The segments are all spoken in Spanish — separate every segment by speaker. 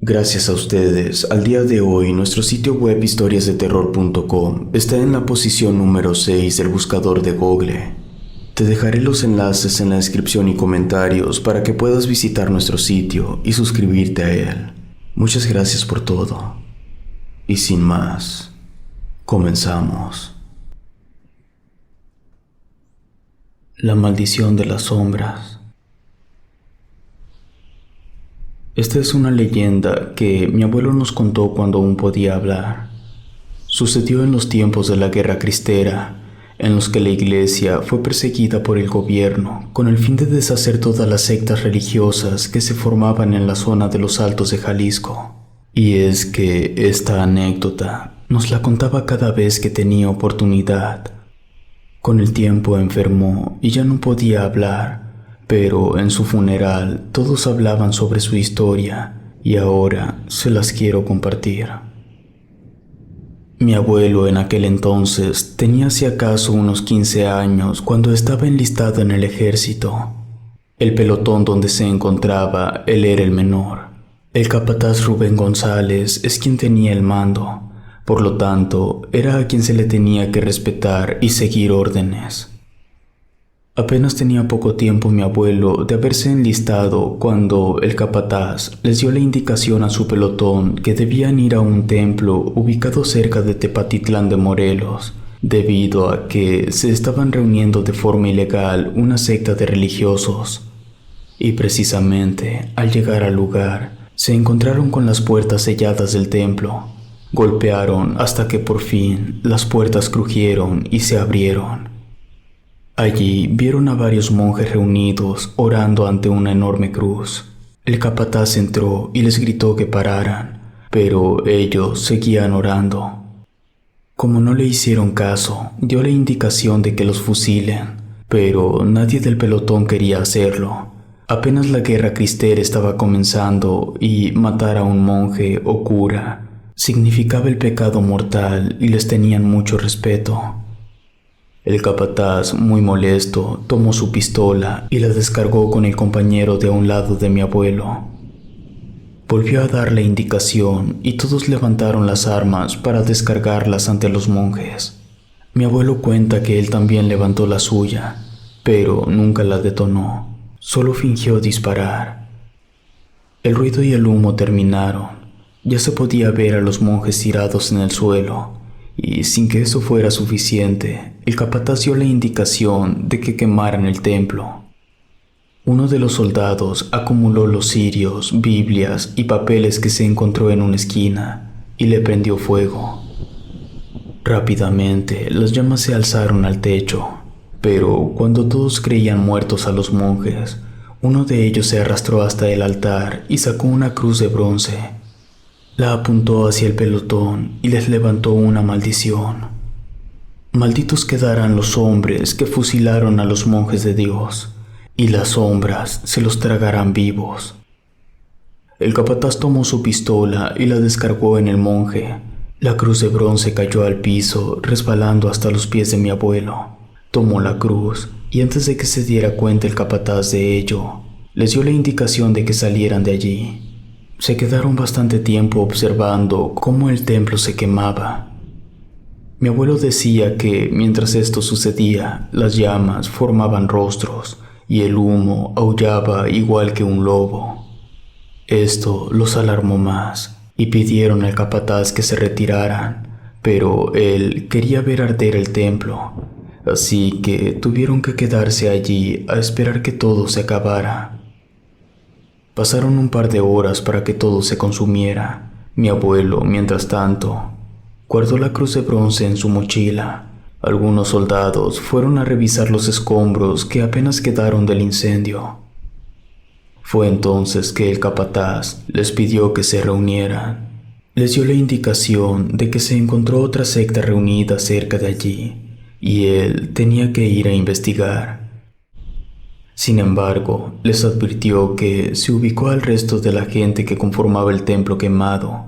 Speaker 1: Gracias a ustedes, al día de hoy nuestro sitio web historiasdeterror.com está en la posición número 6 del buscador de Google. Te dejaré los enlaces en la descripción y comentarios para que puedas visitar nuestro sitio y suscribirte a él. Muchas gracias por todo. Y sin más, comenzamos. La maldición de las sombras. Esta es una leyenda que mi abuelo nos contó cuando aún podía hablar. Sucedió en los tiempos de la Guerra Cristera, en los que la iglesia fue perseguida por el gobierno con el fin de deshacer todas las sectas religiosas que se formaban en la zona de los Altos de Jalisco. Y es que esta anécdota nos la contaba cada vez que tenía oportunidad. Con el tiempo enfermó y ya no podía hablar. Pero en su funeral todos hablaban sobre su historia y ahora se las quiero compartir. Mi abuelo en aquel entonces tenía si acaso unos 15 años cuando estaba enlistado en el ejército. El pelotón donde se encontraba, él era el menor. El capataz Rubén González es quien tenía el mando, por lo tanto era a quien se le tenía que respetar y seguir órdenes. Apenas tenía poco tiempo mi abuelo de haberse enlistado cuando el capataz les dio la indicación a su pelotón que debían ir a un templo ubicado cerca de Tepatitlán de Morelos, debido a que se estaban reuniendo de forma ilegal una secta de religiosos. Y precisamente al llegar al lugar, se encontraron con las puertas selladas del templo. Golpearon hasta que por fin las puertas crujieron y se abrieron. Allí vieron a varios monjes reunidos orando ante una enorme cruz. El capataz entró y les gritó que pararan, pero ellos seguían orando. Como no le hicieron caso, dio la indicación de que los fusilen, pero nadie del pelotón quería hacerlo. Apenas la guerra cristera estaba comenzando y matar a un monje o cura significaba el pecado mortal y les tenían mucho respeto. El capataz, muy molesto, tomó su pistola y la descargó con el compañero de a un lado de mi abuelo. Volvió a dar la indicación y todos levantaron las armas para descargarlas ante los monjes. Mi abuelo cuenta que él también levantó la suya, pero nunca la detonó, solo fingió disparar. El ruido y el humo terminaron, ya se podía ver a los monjes tirados en el suelo. Y sin que eso fuera suficiente, el capataz dio la indicación de que quemaran el templo. Uno de los soldados acumuló los cirios, Biblias y papeles que se encontró en una esquina y le prendió fuego. Rápidamente las llamas se alzaron al techo, pero cuando todos creían muertos a los monjes, uno de ellos se arrastró hasta el altar y sacó una cruz de bronce. La apuntó hacia el pelotón y les levantó una maldición. Malditos quedarán los hombres que fusilaron a los monjes de Dios, y las sombras se los tragarán vivos. El capataz tomó su pistola y la descargó en el monje. La cruz de bronce cayó al piso, resbalando hasta los pies de mi abuelo. Tomó la cruz y antes de que se diera cuenta el capataz de ello, les dio la indicación de que salieran de allí. Se quedaron bastante tiempo observando cómo el templo se quemaba. Mi abuelo decía que mientras esto sucedía, las llamas formaban rostros y el humo aullaba igual que un lobo. Esto los alarmó más y pidieron al capataz que se retiraran, pero él quería ver arder el templo, así que tuvieron que quedarse allí a esperar que todo se acabara. Pasaron un par de horas para que todo se consumiera. Mi abuelo, mientras tanto, guardó la cruz de bronce en su mochila. Algunos soldados fueron a revisar los escombros que apenas quedaron del incendio. Fue entonces que el capataz les pidió que se reunieran. Les dio la indicación de que se encontró otra secta reunida cerca de allí, y él tenía que ir a investigar. Sin embargo, les advirtió que se ubicó al resto de la gente que conformaba el templo quemado,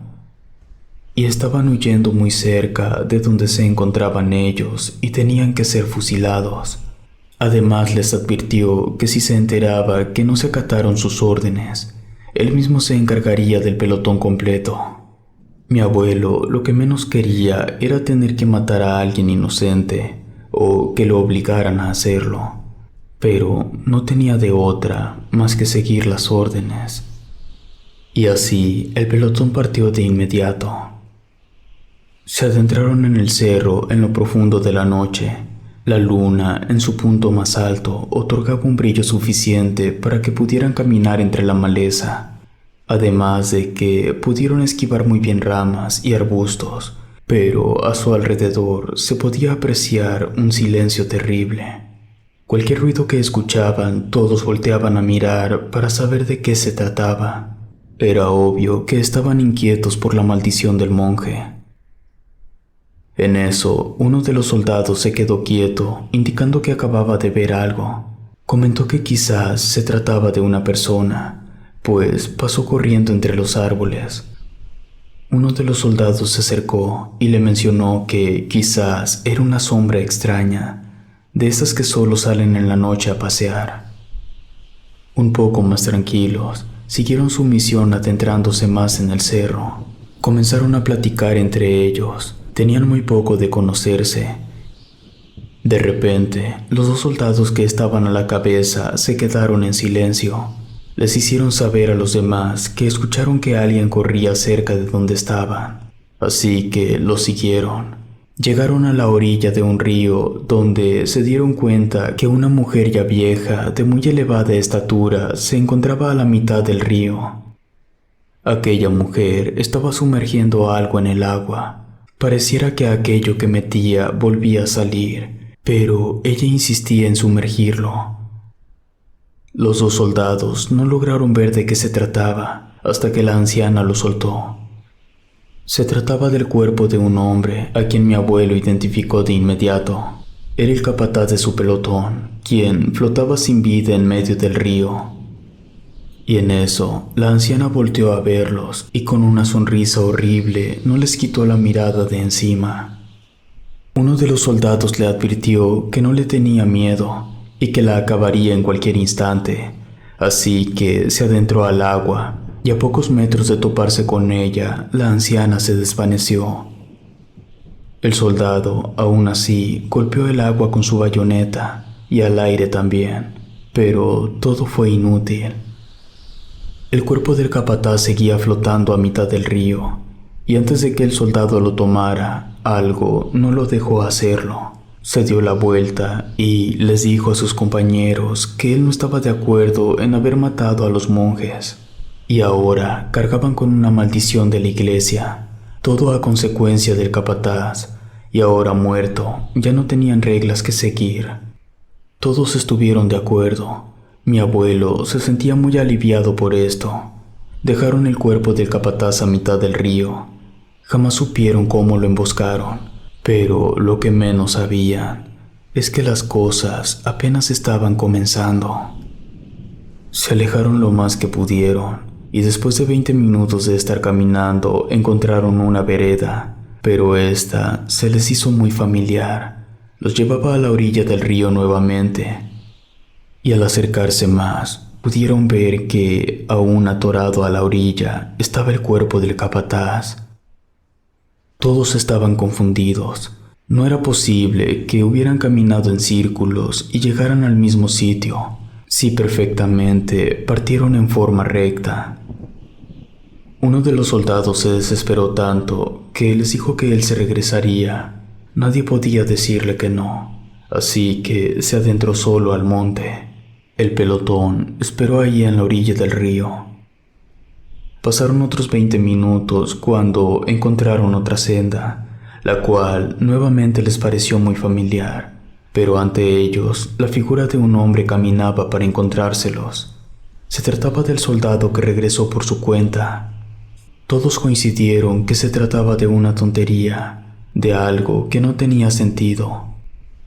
Speaker 1: y estaban huyendo muy cerca de donde se encontraban ellos y tenían que ser fusilados. Además les advirtió que si se enteraba que no se acataron sus órdenes, él mismo se encargaría del pelotón completo. Mi abuelo lo que menos quería era tener que matar a alguien inocente o que lo obligaran a hacerlo, pero no tenía de otra más que seguir las órdenes. Y así el pelotón partió de inmediato. Se adentraron en el cerro en lo profundo de la noche. La luna, en su punto más alto, otorgaba un brillo suficiente para que pudieran caminar entre la maleza, además de que pudieron esquivar muy bien ramas y arbustos, pero a su alrededor se podía apreciar un silencio terrible. Cualquier ruido que escuchaban, todos volteaban a mirar para saber de qué se trataba. Era obvio que estaban inquietos por la maldición del monje. En eso, uno de los soldados se quedó quieto, indicando que acababa de ver algo. Comentó que quizás se trataba de una persona, pues pasó corriendo entre los árboles. Uno de los soldados se acercó y le mencionó que quizás era una sombra extraña, de esas que solo salen en la noche a pasear. Un poco más tranquilos, siguieron su misión adentrándose más en el cerro. Comenzaron a platicar entre ellos. Tenían muy poco de conocerse. De repente, los dos soldados que estaban a la cabeza se quedaron en silencio. Les hicieron saber a los demás que escucharon que alguien corría cerca de donde estaban, así que los siguieron. Llegaron a la orilla de un río donde se dieron cuenta que una mujer ya vieja, de muy elevada estatura, se encontraba a la mitad del río. Aquella mujer estaba sumergiendo algo en el agua. Pareciera que aquello que metía volvía a salir, pero ella insistía en sumergirlo. Los dos soldados no lograron ver de qué se trataba hasta que la anciana lo soltó. Se trataba del cuerpo de un hombre a quien mi abuelo identificó de inmediato. Era el capataz de su pelotón, quien flotaba sin vida en medio del río. Y en eso, la anciana volteó a verlos y con una sonrisa horrible no les quitó la mirada de encima. Uno de los soldados le advirtió que no le tenía miedo y que la acabaría en cualquier instante, así que se adentró al agua y a pocos metros de toparse con ella, la anciana se desvaneció. El soldado, aún así, golpeó el agua con su bayoneta y al aire también, pero todo fue inútil. El cuerpo del capataz seguía flotando a mitad del río, y antes de que el soldado lo tomara, algo no lo dejó hacerlo. Se dio la vuelta y les dijo a sus compañeros que él no estaba de acuerdo en haber matado a los monjes, y ahora cargaban con una maldición de la iglesia, todo a consecuencia del capataz, y ahora muerto, ya no tenían reglas que seguir. Todos estuvieron de acuerdo. Mi abuelo se sentía muy aliviado por esto. Dejaron el cuerpo del capataz a mitad del río. Jamás supieron cómo lo emboscaron, pero lo que menos sabían es que las cosas apenas estaban comenzando. Se alejaron lo más que pudieron y después de 20 minutos de estar caminando encontraron una vereda, pero esta se les hizo muy familiar. Los llevaba a la orilla del río nuevamente. Y al acercarse más, pudieron ver que, aún atorado a la orilla, estaba el cuerpo del capataz. Todos estaban confundidos. No era posible que hubieran caminado en círculos y llegaran al mismo sitio. Sí, perfectamente, partieron en forma recta. Uno de los soldados se desesperó tanto que les dijo que él se regresaría. Nadie podía decirle que no, así que se adentró solo al monte. El pelotón esperó allí en la orilla del río. Pasaron otros 20 minutos cuando encontraron otra senda, la cual nuevamente les pareció muy familiar, pero ante ellos la figura de un hombre caminaba para encontrárselos. Se trataba del soldado que regresó por su cuenta. Todos coincidieron que se trataba de una tontería, de algo que no tenía sentido.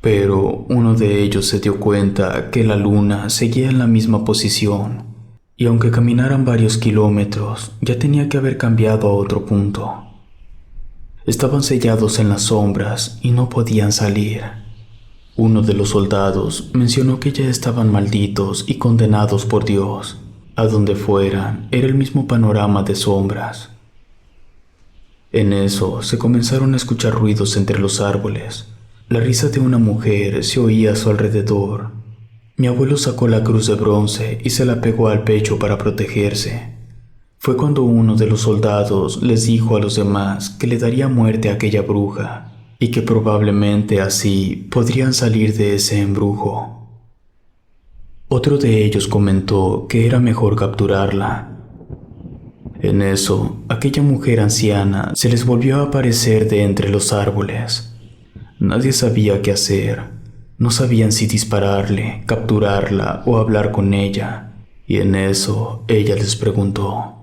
Speaker 1: Pero uno de ellos se dio cuenta que la luna seguía en la misma posición, y aunque caminaran varios kilómetros, ya tenía que haber cambiado a otro punto. Estaban sellados en las sombras y no podían salir. Uno de los soldados mencionó que ya estaban malditos y condenados por Dios, A donde fueran, era el mismo panorama de sombras. En eso se comenzaron a escuchar ruidos entre los árboles. La risa de una mujer se oía a su alrededor. Mi abuelo sacó la cruz de bronce y se la pegó al pecho para protegerse. Fue cuando uno de los soldados les dijo a los demás que le daría muerte a aquella bruja y que probablemente así podrían salir de ese embrujo. Otro de ellos comentó que era mejor capturarla. En eso, aquella mujer anciana se les volvió a aparecer de entre los árboles. Nadie sabía qué hacer. No sabían si dispararle, capturarla o hablar con ella. Y en eso, ella les preguntó: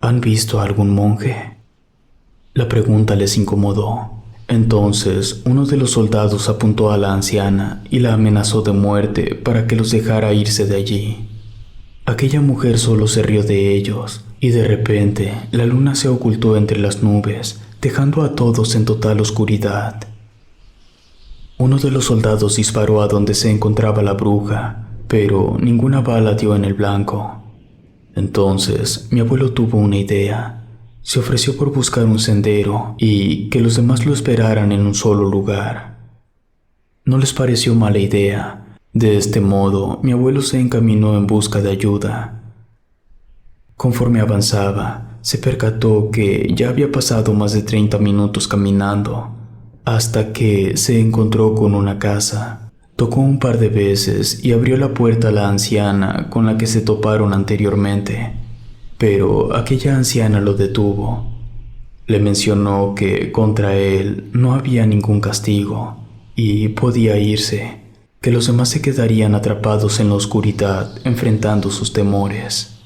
Speaker 1: ¿Han visto a algún monje? La pregunta les incomodó. Entonces, uno de los soldados apuntó a la anciana y la amenazó de muerte para que los dejara irse de allí. Aquella mujer solo se rió de ellos, y de repente la luna se ocultó entre las nubes, dejando a todos en total oscuridad. Uno de los soldados disparó a donde se encontraba la bruja, pero ninguna bala dio en el blanco. Entonces, mi abuelo tuvo una idea. Se ofreció por buscar un sendero y que los demás lo esperaran en un solo lugar. No les pareció mala idea. De este modo, mi abuelo se encaminó en busca de ayuda. Conforme avanzaba, se percató que ya había pasado más de 30 minutos caminando, hasta que se encontró con una casa. Tocó un par de veces y abrió la puerta a la anciana con la que se toparon anteriormente. Pero aquella anciana lo detuvo. Le mencionó que contra él no había ningún castigo y podía irse, que los demás se quedarían atrapados en la oscuridad enfrentando sus temores.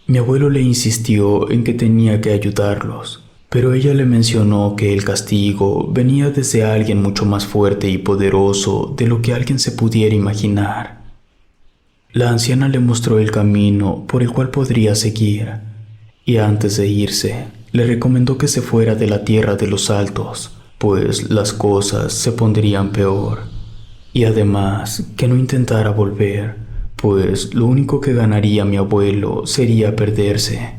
Speaker 1: Mi abuelo le insistió en que tenía que ayudarlos, pero ella le mencionó que el castigo venía desde alguien mucho más fuerte y poderoso de lo que alguien se pudiera imaginar. La anciana le mostró el camino por el cual podría seguir, y antes de irse, le recomendó que se fuera de la tierra de los altos, pues las cosas se pondrían peor, y además que no intentara volver, pues lo único que ganaría mi abuelo sería perderse.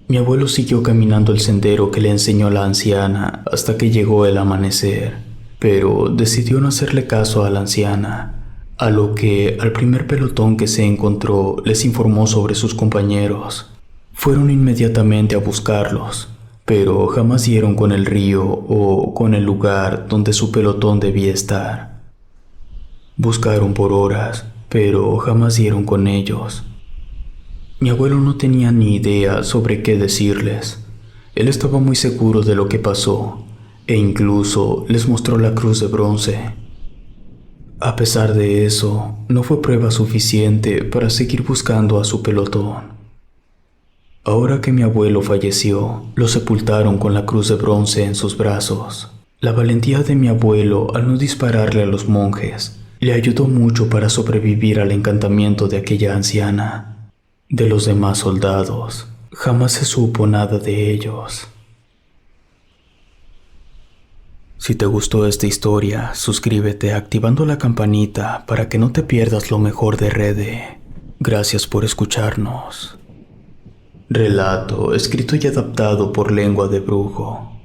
Speaker 1: Mi abuelo siguió caminando el sendero que le enseñó la anciana hasta que llegó el amanecer, pero decidió no hacerle caso a la anciana. A lo que al primer pelotón que se encontró les informó sobre sus compañeros. Fueron inmediatamente a buscarlos, pero jamás dieron con el río o con el lugar donde su pelotón debía estar. Buscaron por horas, pero jamás dieron con ellos. Mi abuelo no tenía ni idea sobre qué decirles. Él estaba muy seguro de lo que pasó, e incluso les mostró la cruz de bronce. A pesar de eso, no fue prueba suficiente para seguir buscando a su pelotón. Ahora que mi abuelo falleció, lo sepultaron con la cruz de bronce en sus brazos. La valentía de mi abuelo al no dispararle a los monjes le ayudó mucho para sobrevivir al encantamiento de aquella anciana. De los demás soldados, jamás se supo nada de ellos. Si te gustó esta historia, suscríbete activando la campanita para que no te pierdas lo mejor de Rede. Gracias por escucharnos. Relato escrito y adaptado por Lengua de Brujo.